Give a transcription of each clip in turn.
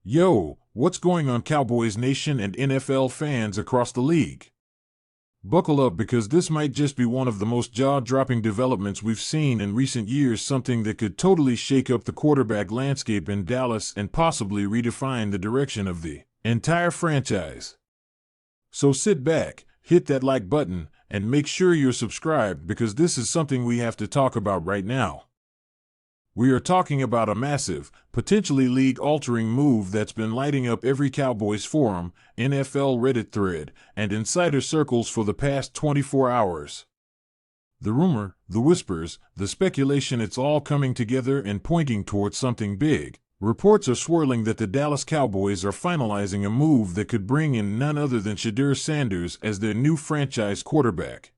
Yo, what's going on, Cowboys Nation and NFL fans across the league? Buckle up because this might just be one of the most jaw-dropping developments we've seen in recent years, something that could totally shake up the quarterback landscape in Dallas and possibly redefine the direction of the entire franchise. So sit back, hit that like button, and make sure you're subscribed because this is something we have to talk about right now. We are talking about a massive, potentially league-altering move that's been lighting up every Cowboys forum, NFL Reddit thread, and insider circles for the past 24 hours. The rumor, the whispers, the speculation, it's all coming together and pointing towards something big. Reports are swirling that the Dallas Cowboys are finalizing a move that could bring in none other than Shedeur Sanders as their new franchise quarterback.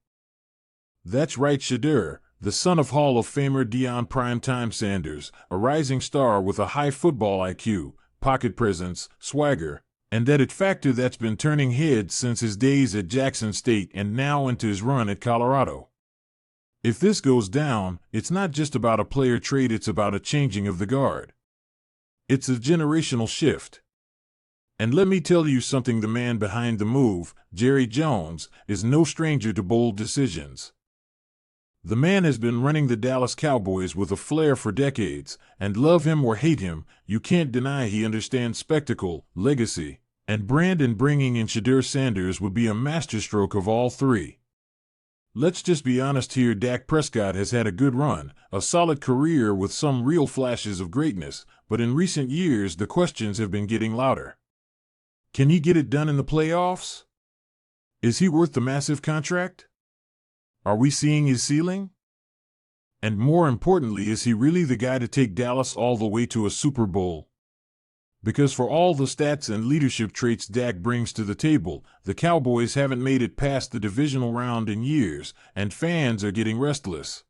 That's right, Shedeur, the son of Hall of Famer Deion "Primetime" Sanders, a rising star with a high football IQ, pocket presence, swagger, and that it factor that's been turning heads since his days at Jackson State and now into his run at Colorado. If this goes down, it's not just about a player trade, it's about a changing of the guard. It's a generational shift. And let me tell you something, the man behind the move, Jerry Jones, is no stranger to bold decisions. The man has been running the Dallas Cowboys with a flair for decades, and love him or hate him, you can't deny he understands spectacle, legacy, and brand, and bringing in Shedeur Sanders would be a masterstroke of all three. Let's just be honest here, Dak Prescott has had a good run, a solid career with some real flashes of greatness, but in recent years the questions have been getting louder. Can he get it done in the playoffs? Is he worth the massive contract? Are we seeing his ceiling? And more importantly, is he really the guy to take Dallas all the way to a Super Bowl? Because for all the stats and leadership traits Dak brings to the table, the Cowboys haven't made it past the divisional round in years, and fans are getting restless.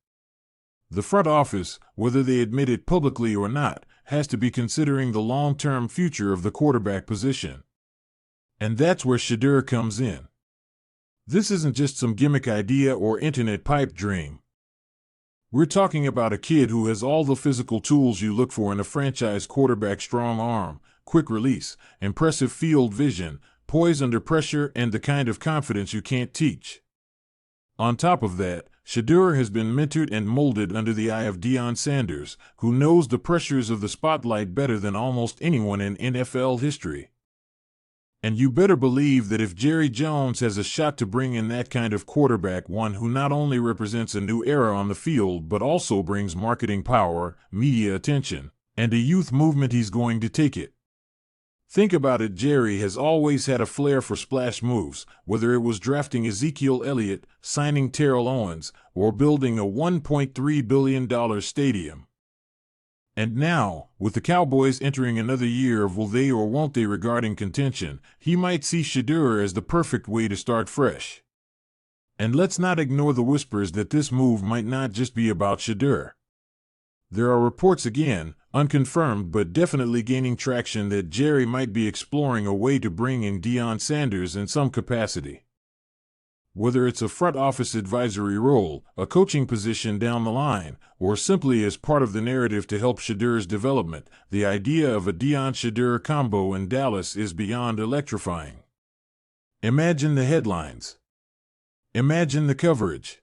The front office, whether they admit it publicly or not, has to be considering the long-term future of the quarterback position. And that's where Shedeur comes in. This isn't just some gimmick idea or internet pipe dream. We're talking about a kid who has all the physical tools you look for in a franchise quarterback: strong arm, quick release, impressive field vision, poise under pressure, and the kind of confidence you can't teach. On top of that, Shedeur has been mentored and molded under the eye of Deion Sanders, who knows the pressures of the spotlight better than almost anyone in NFL history. And you better believe that if Jerry Jones has a shot to bring in that kind of quarterback, one who not only represents a new era on the field but also brings marketing power, media attention, and a youth movement, he's going to take it. Think about it, Jerry has always had a flair for splash moves, whether it was drafting Ezekiel Elliott, signing Terrell Owens, or building a $1.3 billion stadium. And now, with the Cowboys entering another year of will they or won't they regarding contention, he might see Shedeur as the perfect way to start fresh. And let's not ignore the whispers that this move might not just be about Shedeur. There are reports, again, unconfirmed but definitely gaining traction, that Jerry might be exploring a way to bring in Deion Sanders in some capacity. Whether it's a front office advisory role, a coaching position down the line, or simply as part of the narrative to help Shedeur's development, the idea of a Deion-Shedeur combo in Dallas is beyond electrifying. Imagine the headlines. Imagine the coverage.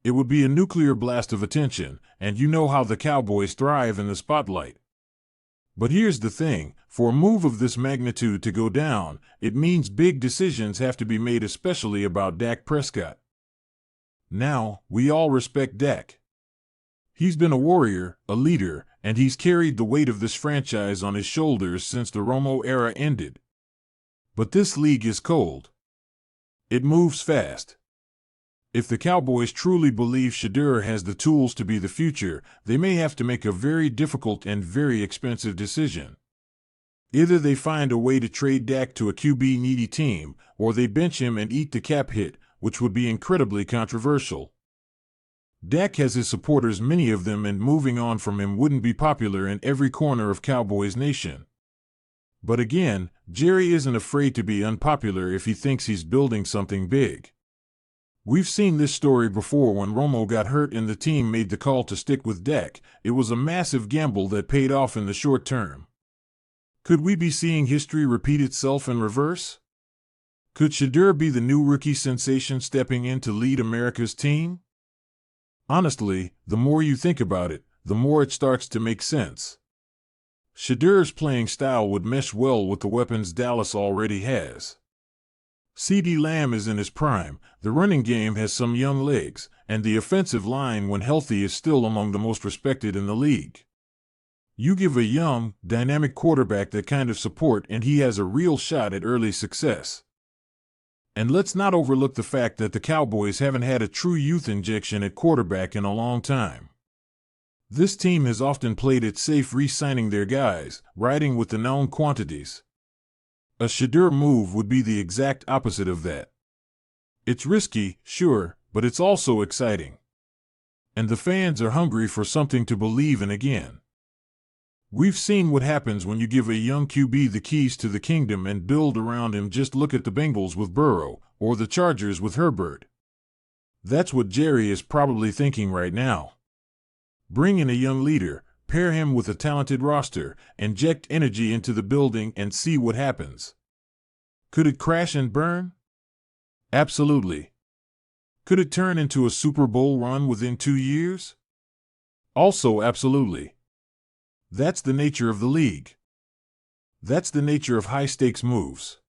It would be a nuclear blast of attention, and you know how the Cowboys thrive in the spotlight. But here's the thing, for a move of this magnitude to go down, it means big decisions have to be made, especially about Dak Prescott. Now, we all respect Dak. He's been a warrior, a leader, and he's carried the weight of this franchise on his shoulders since the Romo era ended. But this league is cold. It moves fast. If the Cowboys truly believe Shedeur has the tools to be the future, they may have to make a very difficult and very expensive decision. Either they find a way to trade Dak to a QB-needy team, or they bench him and eat the cap hit, which would be incredibly controversial. Dak has his supporters, many of them, and moving on from him wouldn't be popular in every corner of Cowboys Nation. But again, Jerry isn't afraid to be unpopular if he thinks he's building something big. We've seen this story before. When Romo got hurt and the team made the call to stick with Dak, it was a massive gamble that paid off in the short term. Could we be seeing history repeat itself in reverse? Could Shedeur be the new rookie sensation stepping in to lead America's team? Honestly, the more you think about it, the more it starts to make sense. Shedeur's playing style would mesh well with the weapons Dallas already has. CeeDee Lamb is in his prime, the running game has some young legs, and the offensive line when healthy is still among the most respected in the league. You give a young, dynamic quarterback that kind of support and he has a real shot at early success. And let's not overlook the fact that the Cowboys haven't had a true youth injection at quarterback in a long time. This team has often played it safe re-signing their guys, riding with the known quantities. A Shedeur move would be the exact opposite of that. It's risky, sure, but it's also exciting. And the fans are hungry for something to believe in again. We've seen what happens when you give a young QB the keys to the kingdom and build around him. Just look at the Bengals with Burrow, or the Chargers with Herbert. That's what Jerry is probably thinking right now. Bring in a young leader, pair him with a talented roster, inject energy into the building and see what happens. Could it crash and burn? Absolutely. Could it turn into a Super Bowl run within 2 years? Also absolutely. That's the nature of the league. That's the nature of high-stakes moves.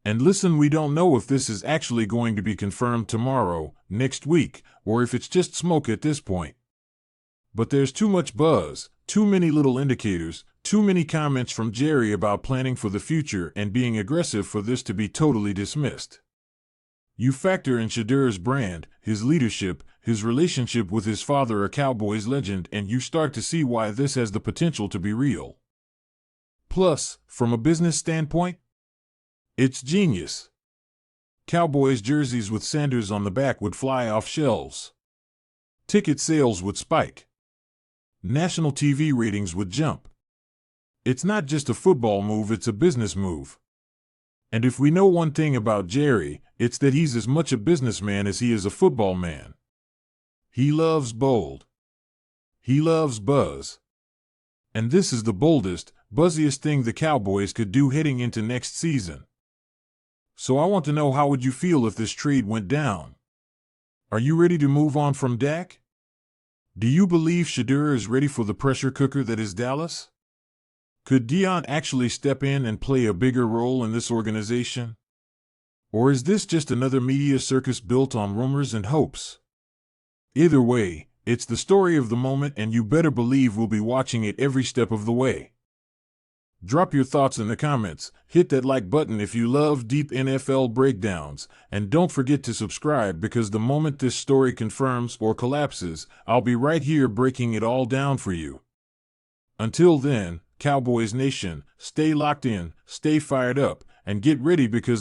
And listen, we don't know if this is actually going to be confirmed tomorrow, next week, or if it's just smoke at this point. But there's too much buzz, too many little indicators, too many comments from Jerry about planning for the future and being aggressive for this to be totally dismissed. You factor in Shedeur's brand, his leadership, his relationship with his father, a Cowboys legend, and you start to see why this has the potential to be real. Plus, from a business standpoint, it's genius. Cowboys jerseys with Sanders on the back would fly off shelves. Ticket sales would spike. National TV ratings would jump. It's not just a football move, it's a business move. And if we know one thing about Jerry, it's that he's as much a businessman as he is a football man. He loves bold. He loves buzz. And this is the boldest, buzziest thing the Cowboys could do heading into next season. So I want to know, how would you feel if this trade went down? Are you ready to move on from Dak? Do you believe Shedeur is ready for the pressure cooker that is Dallas? Could Dion actually step in and play a bigger role in this organization? Or is this just another media circus built on rumors and hopes? Either way, it's the story of the moment, and you better believe we'll be watching it every step of the way. Drop your thoughts in the comments, hit that like button if you love deep NFL breakdowns, and don't forget to subscribe, because the moment this story confirms or collapses, I'll be right here breaking it all down for you. Until then, Cowboys Nation, stay locked in, stay fired up, and get ready, because the